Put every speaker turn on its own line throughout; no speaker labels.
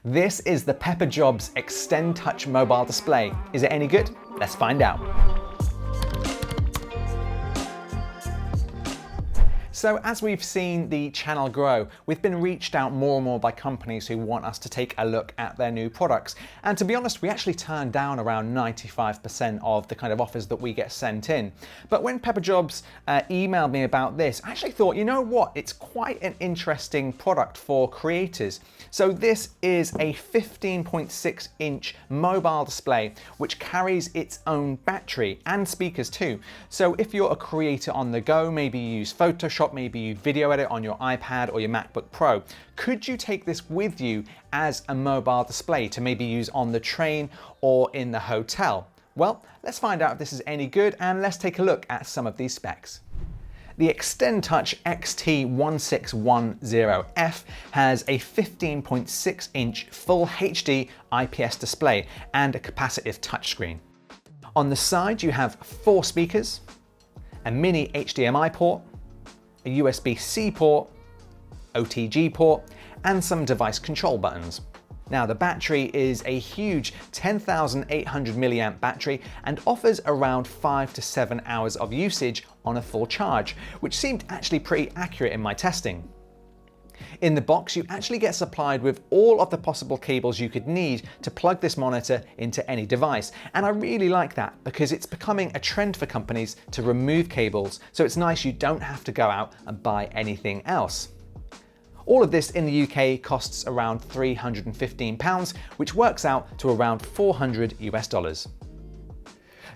This is the Pepper Jobs Xtend Touch mobile display. Is it any good? Let's find out. So as we've seen the channel grow, we've been reached out more and more by companies who want us to take a look at their new products. And to be honest, we actually turn down around 95% of the kind of offers that we get sent in. But when Pepper Jobs emailed me about this, I actually thought, you know what, it's quite an interesting product for creators. So this is a 15.6-inch mobile display which carries its own battery and speakers too. So if you're a creator on the go, maybe you use Photoshop, maybe you video edit on your iPad or your MacBook Pro, could you take this with you as a mobile display to maybe use on the train or in the hotel? Well, let's find out if this is any good, and let's take a look at some of these specs. The Xtendtouch XT1610F has a 15.6-inch Full HD IPS display and a capacitive touchscreen. On the side you have 4 speakers, a mini HDMI port, a USB-C port, OTG port, and some device control buttons. Now the battery is a huge 10,800 milliamp battery and offers around 5 to 7 hours of usage on a full charge, which seemed actually pretty accurate in my testing. In the box, you actually get supplied with all of the possible cables you could need to plug this monitor into any device. And I really like that because it's becoming a trend for companies to remove cables, so it's nice you don't have to go out and buy anything else. All of this in the UK costs around £315, which works out to around $400 US.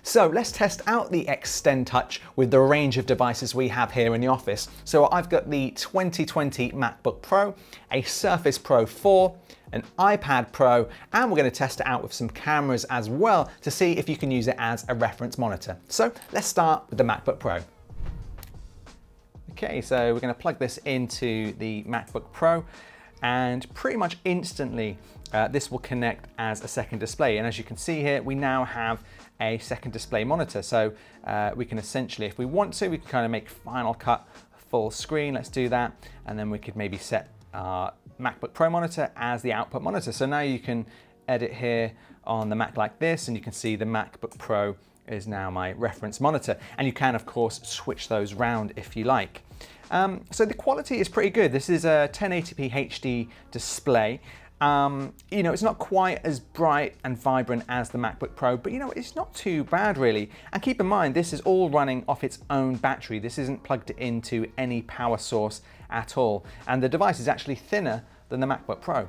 So let's test out the Xtendtouch with the range of devices we have here in the office. So I've got the 2020 MacBook Pro, a Surface Pro 4, an iPad Pro, and we're going to test it out with some cameras as well to see if you can use it as a reference monitor. So let's start with the MacBook Pro. Okay, so we're going to plug this into the MacBook Pro, and pretty much instantly this will connect as a second display. And as you can see here, we now have a second display monitor. So we can essentially, if we want to, we can kind of make Final Cut full screen. Let's do that. And then we could maybe set our MacBook Pro monitor as the output monitor. So now you can edit here on the Mac like this, and you can see the MacBook Pro is now my reference monitor. And you can, of course, switch those round if you like. So the quality is pretty good. This is a 1080p HD display. You know, it's not quite as bright and vibrant as the MacBook Pro, but you know, it's not too bad really. And keep in mind, this is all running off its own battery. This isn't plugged into any power source at all. And the device is actually thinner than the MacBook Pro.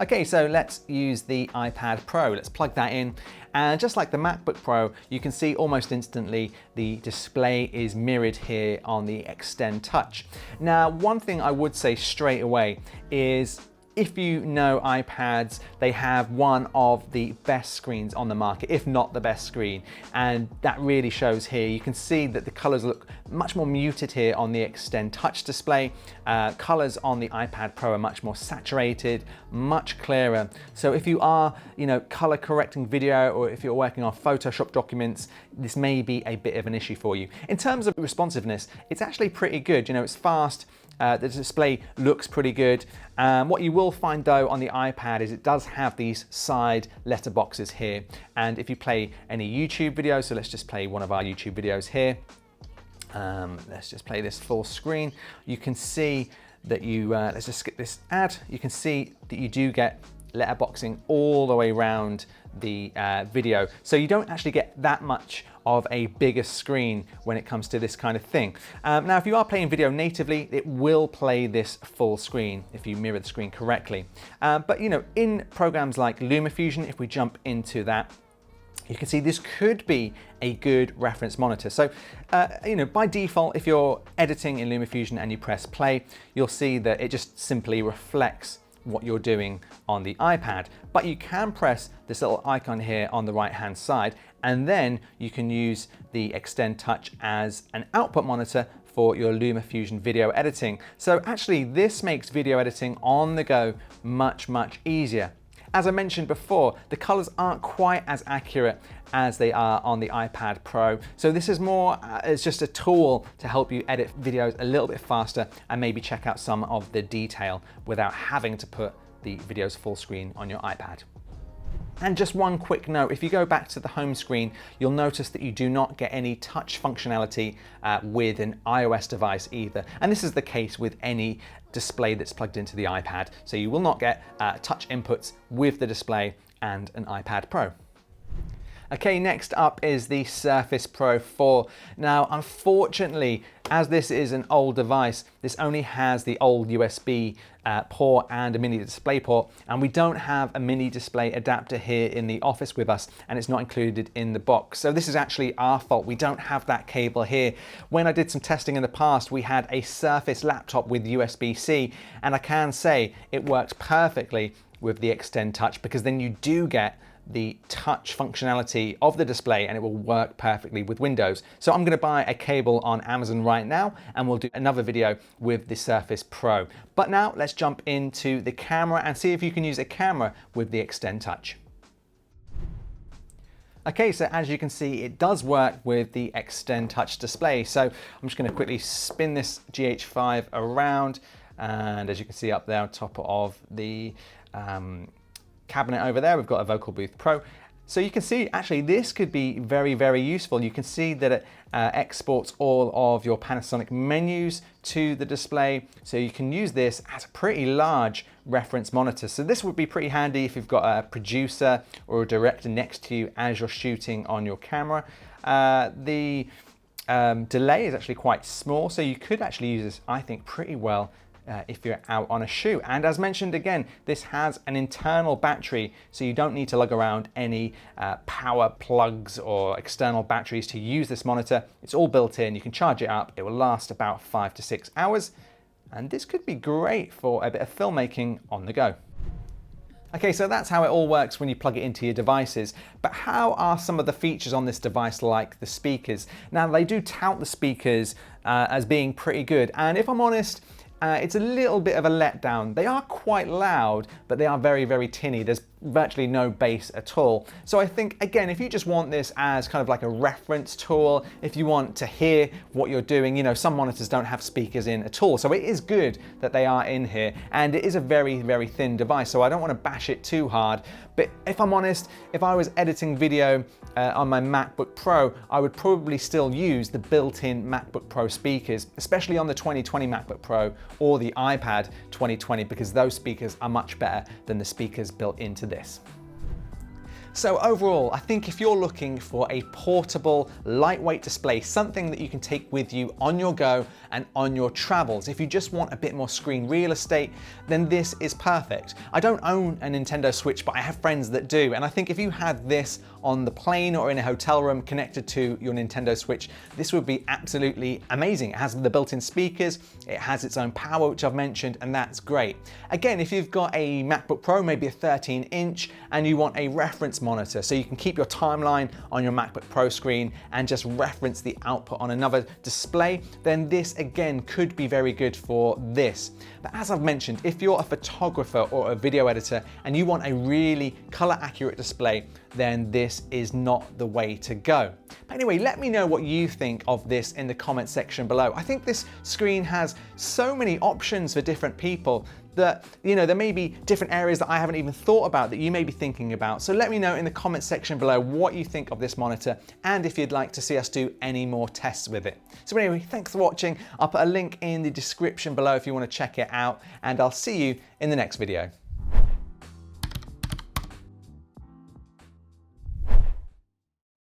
Okay, so let's use the iPad Pro. Let's plug that in. And just like the MacBook Pro, you can see almost instantly the display is mirrored here on the Xtendtouch. Now, one thing I would say straight away is, if you know iPads, they have one of the best screens on the market, if not the best screen. And that really shows here. You can see that the colors look much more muted here on the Xtendtouch display. Colors on the iPad Pro are much more saturated, much clearer. So if you are, you know, color correcting video, or if you're working on Photoshop documents, this may be a bit of an issue for you. In terms of responsiveness, it's actually pretty good. You know, it's fast. The display looks pretty good. What you will find though on the iPad is it does have these side letterboxes here. And if you play any YouTube videos, so let's just play one of our YouTube videos here. Let's just play this full screen. You can see that you, let's just skip this ad. You can see that you do get letterboxing all the way around the video. So you don't actually get that much of a bigger screen when it comes to this kind of thing. Now, if you are playing video natively, it will play this full screen if you mirror the screen correctly. But you know, in programs like LumaFusion, if we jump into that, you can see this could be a good reference monitor. So, you know, by default, if you're editing in LumaFusion and you press play, you'll see that it just simply reflects what you're doing on the iPad. But you can press this little icon here on the right hand side, and then you can use the Xtendtouch as an output monitor for your LumaFusion video editing. So actually this makes video editing on the go much, much easier. As I mentioned before, the colors aren't quite as accurate as they are on the iPad Pro. So this is more, it's just a tool to help you edit videos a little bit faster and maybe check out some of the detail without having to put the videos full screen on your iPad. And just one quick note, if you go back to the home screen, you'll notice that you do not get any touch functionality with an iOS device either. And this is the case with any display that's plugged into the iPad. So you will not get touch inputs with the display and an iPad Pro. Okay, next up is the Surface Pro 4. Now, unfortunately, as this is an old device, this only has the old USB port and a mini display port, and we don't have a mini display adapter here in the office with us, and it's not included in the box. So this is actually our fault. We don't have that cable here. When I did some testing in the past, we had a Surface laptop with USB-C, and I can say it works perfectly with the Xtend Touch, because then you do get the touch functionality of the display and it will work perfectly with Windows. So I'm going to buy a cable on Amazon right now and we'll do another video with the Surface Pro. But now let's jump into the camera and see if you can use a camera with the Xtend Touch. Okay, so as you can see, it does work with the Xtend Touch display. So I'm just going to quickly spin this GH5 around, and as you can see up there on top of the cabinet over there, we've got a Vocal Booth Pro. So you can see actually this could be very, very useful. You can see that it exports all of your Panasonic menus to the display. So you can use this as a pretty large reference monitor. So this would be pretty handy if you've got a producer or a director next to you as you're shooting on your camera. The delay is actually quite small, so you could actually use this, I think, pretty well if you're out on a shoot. And as mentioned again, this has an internal battery, so you don't need to lug around any power plugs or external batteries to use this monitor. It's all built in. You can charge it up. It will last about 5 to 6 hours. And this could be great for a bit of filmmaking on the go. Okay, so that's how it all works when you plug it into your devices. But how are some of the features on this device, like the speakers? Now, they do tout the speakers as being pretty good. And if I'm honest, it's a little bit of a letdown. They are quite loud, but they are very, very tinny. There's virtually no bass at all. So I think, again, if you just want this as kind of like a reference tool, if you want to hear what you're doing, you know, some monitors don't have speakers in at all. So it is good that they are in here, and it is a very, very thin device. So I don't want to bash it too hard. But if I'm honest, if I was editing video on my MacBook Pro, I would probably still use the built-in MacBook Pro speakers, especially on the 2020 MacBook Pro or the iPad 2020, because those speakers are much better than the speakers built into this. So overall, I think if you're looking for a portable, lightweight display, something that you can take with you on your go and on your travels, if you just want a bit more screen real estate, then this is perfect. I don't own a Nintendo Switch, but I have friends that do. And I think if you had this on the plane or in a hotel room connected to your Nintendo Switch, this would be absolutely amazing. It has the built-in speakers, it has its own power, which I've mentioned, and that's great. Again, if you've got a MacBook Pro, maybe a 13-inch, and you want a reference monitor, so you can keep your timeline on your MacBook Pro screen and just reference the output on another display, then this again could be very good for this. But as I've mentioned, if you're a photographer or a video editor and you want a really color accurate display, then this is not the way to go. But anyway, let me know what you think of this in the comment section below. I think this screen has so many options for different people that, you know, there may be different areas that I haven't even thought about that you may be thinking about. So let me know in the comment section below what you think of this monitor and if you'd like to see us do any more tests with it. So anyway, thanks for watching. I'll put a link in the description below if you want to check it out, and I'll see you in the next video.